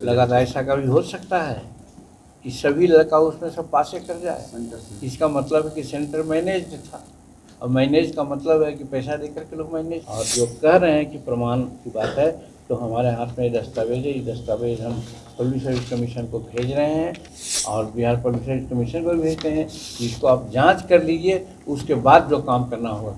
लगातार ऐसा कभी हो सकता है कि सभी लड़का उसमें सब पासे कर जाए? इसका मतलब है कि सेंटर मैनेज था, और मैनेज का मतलब है कि पैसा देकर के लोग मैनेज। और जो कह रहे हैं कि प्रमाण की बात है, तो हमारे हाथ में दस्तावेज है। ये दस्तावेज हम पब्लिक सर्विस कमीशन को भेज रहे हैं और बिहार पब्लिक सर्विस कमीशन को भी भेजते हैं। इसको आप जांच कर लीजिए, उसके बाद जो काम करना होगा।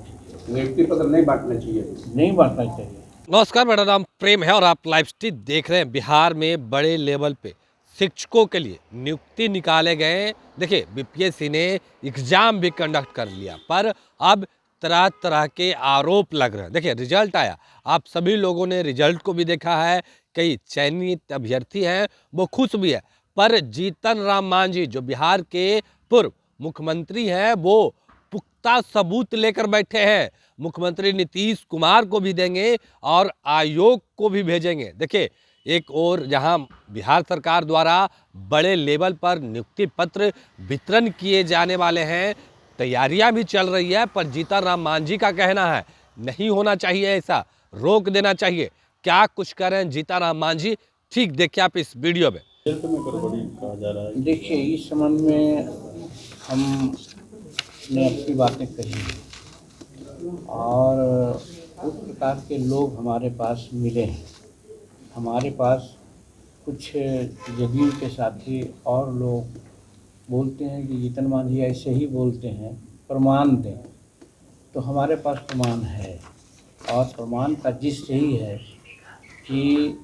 नियुक्ति पत्र नहीं बांटना चाहिए, नहीं बांटना चाहिए। नमस्कार, मेरा नाम प्रेम है और आप लाइव स्ट्रीम देख रहे हैं। बिहार में बड़े लेवल पे शिक्षकों के लिए नियुक्ति निकाले गए। देखिए, बीपीएससी ने एग्जाम भी कंडक्ट कर लिया, पर अब तरह तरह के आरोप लग रहे हैं। देखिए, रिजल्ट आया, आप सभी लोगों ने रिजल्ट को भी देखा है। कई चयनित अभ्यर्थी हैं, वो खुश भी है, पर जीतन राम मांझी जो बिहार के पूर्व मुख्यमंत्री हैं, वो पुख्ता सबूत लेकर बैठे हैं। मुख्यमंत्री नीतीश कुमार को भी देंगे और आयोग को भी भेजेंगे। देखिए, एक और जहां बिहार सरकार द्वारा बड़े लेवल पर नियुक्ति पत्र वितरण किए जाने वाले हैं, तैयारियां भी चल रही है, पर जीतन राम मांझी का कहना है नहीं होना चाहिए, ऐसा रोक देना चाहिए। क्या कुछ कह रहे हैं जीतन राम मांझी, ठीक देखिए आप इस वीडियो में। कहा जा रहा है। देखिए, इस संबंध में हमने अपनी बातें कही हैं और उस प्रकार के लोग हमारे पास मिले हैं। हमारे पास कुछ जदयू के साथी और लोग बोलते हैं कि जीतन मांझी ऐसे ही बोलते हैं, प्रमाण दें। तो हमारे पास प्रमाण है, और प्रमाण का जिस यही है कि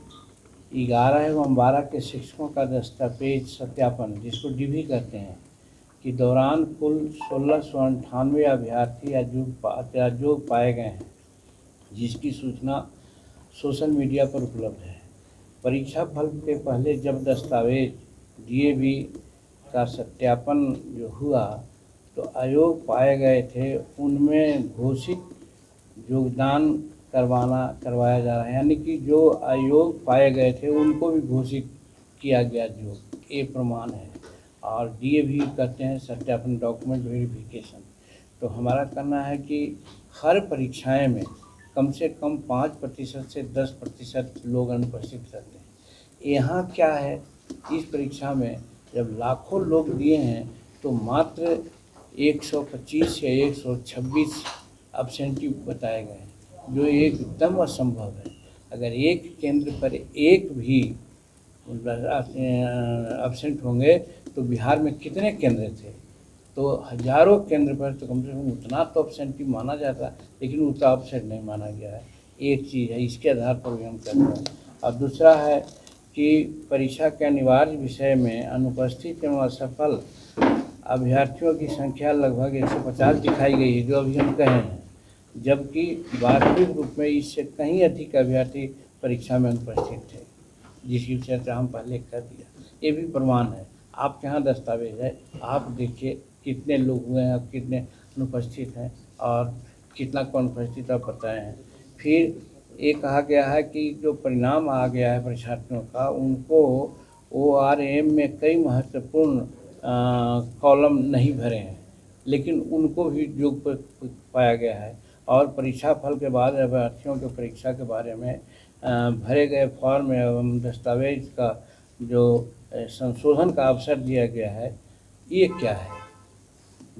11 एवं 12 के शिक्षकों का दस्तावेज सत्यापन, जिसको डीवी कहते हैं, कि दौरान कुल 1698 अभ्यर्थी अयोग्य पाए गए हैं, जिसकी सूचना सोशल मीडिया पर उपलब्ध है। परीक्षा फल के पहले जब दस्तावेज डीएवी का सत्यापन जो हुआ, तो अयोग्य पाए गए थे, उनमें घोषित योगदान करवाया जा रहा है, यानी कि जो अयोग्य पाए गए थे उनको भी घोषित किया गया, जो ये प्रमाण है। और डीएवी कहते हैं सत्यापन, डॉक्यूमेंट वेरिफिकेशन। तो हमारा कहना है कि हर परीक्षाएं में कम से कम 5% से 10% लोग अनुपस्थित रहते हैं। यहाँ क्या है, इस परीक्षा में जब लाखों लोग दिए हैं, तो मात्र 125 या 126 अब्सेंटी बताए गए हैं, जो एकदम असंभव है। अगर एक केंद्र पर एक भी अब्सेंट होंगे तो बिहार में कितने केंद्र थे? तो हजारों केंद्र पर तो कम से कम उतना तो अब्सेंटी माना जाता, लेकिन उतना अब्सेंट नहीं माना गया है। एक चीज़ है, इसके आधार पर भी हम कहते हैं। और दूसरा है कि परीक्षा के अनिवार्य विषय में अनुपस्थित एवं असफल अभ्यर्थियों की संख्या लगभग 150 दिखाई गई है, जो अभी हम कहे हैं, जबकि वास्तविक रूप में इससे कहीं अधिक अभ्यर्थी परीक्षा में अनुपस्थित थे, जिसकी चर्चा हम पहले कर दिया। ये भी प्रमाण है, आपके यहाँ दस्तावेज है, आप देखिए कितने लोग हुए हैं, कितने अनुपस्थित हैं और कितना कौन उपस्थित आप बताए हैं। फिर ये कहा गया है कि जो परिणाम आ गया है परीक्षार्थियों का, उनको ORM में कई महत्वपूर्ण कॉलम नहीं भरे हैं, लेकिन उनको भी योग्य पाया गया है। और परीक्षा फल के बाद अभ्यर्थियों के परीक्षा के बारे में भरे गए फॉर्म एवं दस्तावेज का जो संशोधन का अवसर दिया गया है, ये क्या है?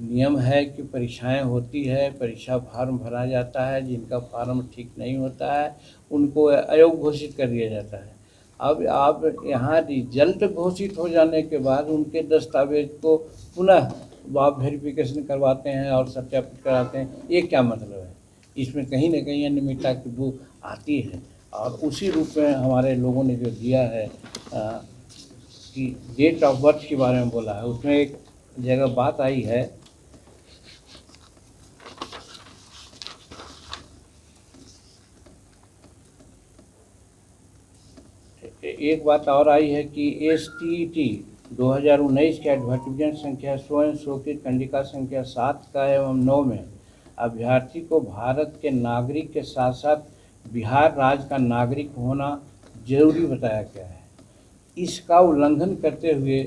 नियम है कि परीक्षाएं होती है, परीक्षा फार्म भरा जाता है, जिनका फार्म ठीक नहीं होता है उनको अयोग्य घोषित कर दिया जाता है। अब आप यहाँ रिजल्ट घोषित हो जाने के बाद उनके दस्तावेज को पुनः आप वेरिफिकेशन करवाते हैं और सत्यापित कराते हैं, ये क्या मतलब है? इसमें कहीं ना कहीं अनियमितता की बू आती है। और उसी रूप में हमारे लोगों ने जो दिया है कि डेट ऑफ बर्थ के बारे में बोला है, उसमें एक जगह बात आई है एक बात और आई है कि STET 2019 के एडवर्टीजमेंट संख्या स्वयं शोकित कंडिका संख्या 7 का एवं 9 में अभ्यर्थी को भारत के नागरिक के साथ साथ बिहार राज्य का नागरिक होना जरूरी बताया गया है। इसका उल्लंघन करते हुए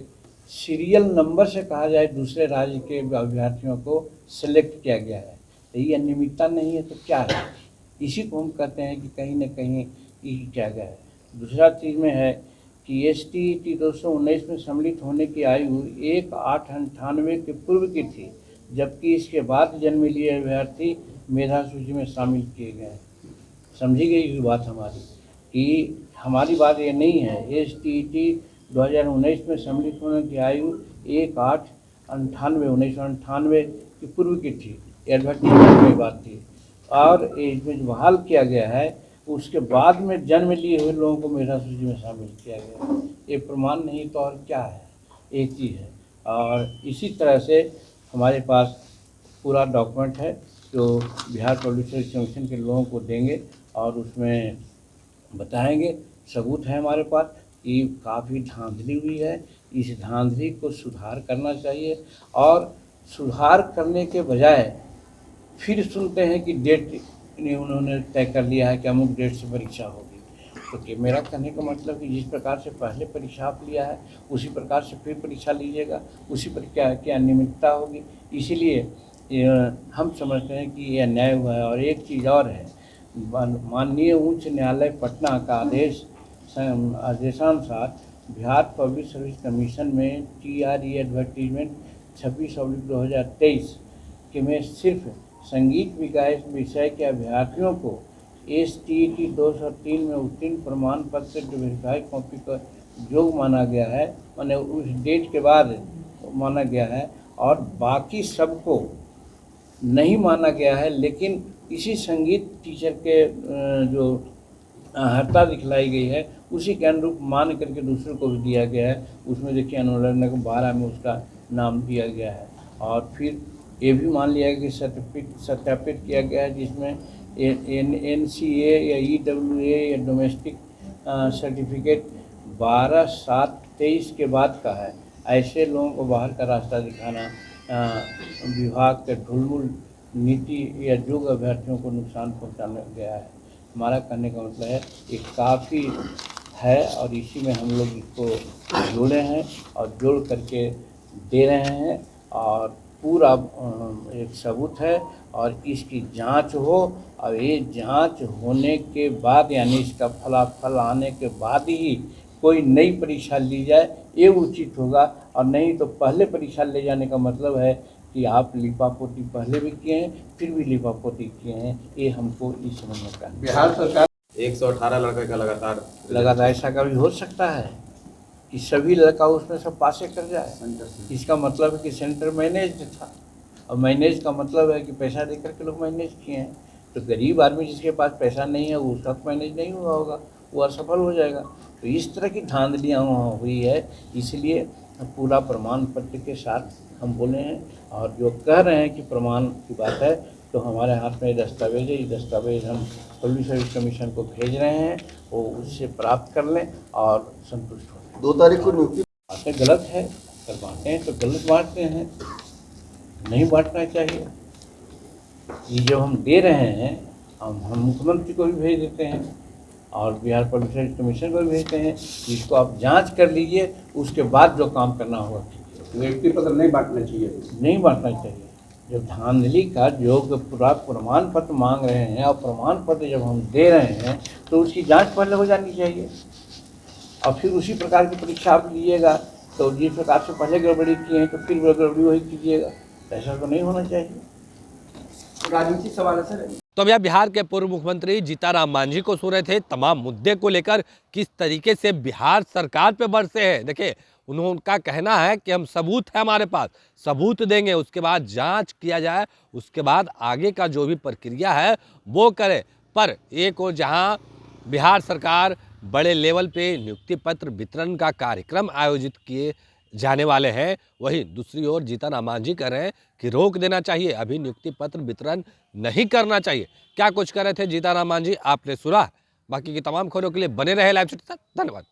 सीरियल नंबर से कहा जाए दूसरे राज्य के अभ्यर्थियों को सिलेक्ट किया गया है। तो ये अनियमितता नहीं है तो क्या है? इसी को हम कहते हैं कि कहीं ना कहीं ये किया गया है। दूसरा चीज़ में है कि STET 219 में सम्मिलित होने की आयु 1/8/98 के पूर्व की थी, जबकि इसके बाद जन्म लिए अभ्यर्थी मेधा सूची में शामिल किए गए। समझी गई बात हमारी कि हमारी बात ये नहीं है। STET 2019 में सम्मिलित होने की आयु 1/8/98 की पूर्व की थी, एडवर्टीजमेंट की बात थी। और इसमें जो बहाल किया गया है उसके बाद में जन्म लिए हुए लोगों को मेधा सूची में शामिल किया गया। ये प्रमाण नहीं तो और क्या है, एक चीज़ है। और इसी तरह से हमारे पास पूरा डॉक्यूमेंट है जो बिहार पब्लिक सर्विस कमीशन के लोगों को देंगे और उसमें बताएंगे। सबूत है हमारे पास कि काफ़ी धांधली हुई है। इस धांधली को सुधार करना चाहिए और सुधार करने के बजाय फिर सुनते हैं कि डेट उन्होंने तय कर लिया है कि अमुक डेट से परीक्षा होगी। तो कि मेरा कहने का मतलब कि जिस प्रकार से पहले परीक्षा आप लिया है उसी प्रकार से फिर परीक्षा लीजिएगा, उसी पर क्या अनियमितता होगी। इसीलिए हम समझते हैं कि यह अन्याय हुआ है। और एक चीज़ और है, माननीय उच्च न्यायालय पटना का आदेशानुसार बिहार पब्लिक सर्विस कमीशन में TRE एडवर्टीजमेंट 26/2023 के में सिर्फ संगीत विषय के अभ्यर्थियों को STET 203 में उत्तीर्ण प्रमाण पत्र जो वेरीफाई कॉपी का योग माना गया है, माने उस डेट के बाद माना गया है, और बाकी सबको नहीं माना गया है। लेकिन इसी संगीत टीचर के जो अर्हता दिखलाई गई है उसी के अनुरूप मान करके दूसरों को भी दिया गया है। उसमें देखिए अनुलग्न 12 में उसका नाम दिया गया है। और फिर ये भी मान लिया गया कि सत्यापित किया गया है जिसमें NCA या EWA या डोमेस्टिक सर्टिफिकेट 12/7/23 के बाद का है। ऐसे लोगों को बाहर का रास्ता दिखाना विभाग के ढुलमुल नीति या योग्य अभ्यर्थियों को नुकसान पहुंचाने गया है। हमारा कहने का मतलब है ये काफ़ी है और इसी में हम लोग इसको जोड़े हैं और जोड़ करके दे रहे हैं और पूरा एक सबूत है और इसकी जांच हो। और ये जांच होने के बाद यानी इसका फलाफल आने के बाद ही कोई नई परीक्षा ली जाए, ये उचित होगा। और नहीं तो पहले परीक्षा ले जाने का मतलब है कि आप लिपापोती पहले भी किए हैं फिर भी लिपापोती किए हैं। ये हमको इस समझने का बिहार सरकार 118 लड़का का लगातार ऐसा कभी हो सकता है कि सभी लड़का उसमें सब पासे कर जाए। इसका मतलब है कि सेंटर मैनेज था और मैनेज का मतलब है कि पैसा दे करके लोग मैनेज किए हैं। तो गरीब आदमी जिसके पास पैसा नहीं है वो उसका मैनेज नहीं हुआ होगा, वो असफल हो जाएगा। तो इस तरह की धांधलियाँ हुई है, इसलिए पूरा प्रमाण पत्र के साथ हम बोले हैं। और जो कह रहे हैं कि प्रमाण की बात है तो हमारे हाथ में दस्तावेज है, ये दस्तावेज हम पब्लिक सर्विस कमीशन को भेज रहे हैं, वो उससे प्राप्त कर लें और संतुष्ट हो। 2 तारीख को नियुक्ति बातें गलत है, अगर बांटते हैं तो गलत बांटते हैं, नहीं बांटना चाहिए। ये जो हम दे रहे हैं हम मुख्यमंत्री को भी भेज देते हैं और बिहार पब्लिक सर्विस कमीशन को भी भेजते हैं। इसको आप जांच कर लीजिए, उसके बाद जो काम करना होगा कीजिए। नियुक्ति पत्र नहीं बांटना चाहिए, नहीं बांटना चाहिए। जब धांधली का जो पूरा प्रमाण पत्र मांग रहे हैं और प्रमाण पत्र जब हम दे रहे हैं तो उसकी जांच पहले हो जानी चाहिए और फिर उसी प्रकार की परीक्षा आप लीजिएगा। तो जिस प्रकार से पहले गड़बड़ी किए हैं तो फिर गड़बड़ी वही कीजिएगा, ऐसा तो नहीं होना चाहिए। राजनीतिक सवाल है सर। तो अब यह बिहार के पूर्व मुख्यमंत्री जीताराम मांझी को सुन रहे थे तमाम मुद्दे को लेकर किस तरीके से बिहार सरकार पे बरसे हैं। देखिए उनका कहना है कि हम सबूत है हमारे पास, सबूत देंगे, उसके बाद जांच किया जाए, उसके बाद आगे का जो भी प्रक्रिया है वो करे। पर एक और जहां बिहार सरकार बड़े लेवल पे नियुक्ति पत्र वितरण का कार्यक्रम आयोजित किए जाने वाले हैं, वहीं दूसरी ओर जीतन मांझी कह रहे हैं कि रोक देना चाहिए, अभी नियुक्ति पत्र वितरण नहीं करना चाहिए। क्या कुछ कर रहे थे जीतन मांझी आपने सुना। बाकी की तमाम खबरों के लिए बने रहे लाइव स्ट्रीम के साथ। धन्यवाद।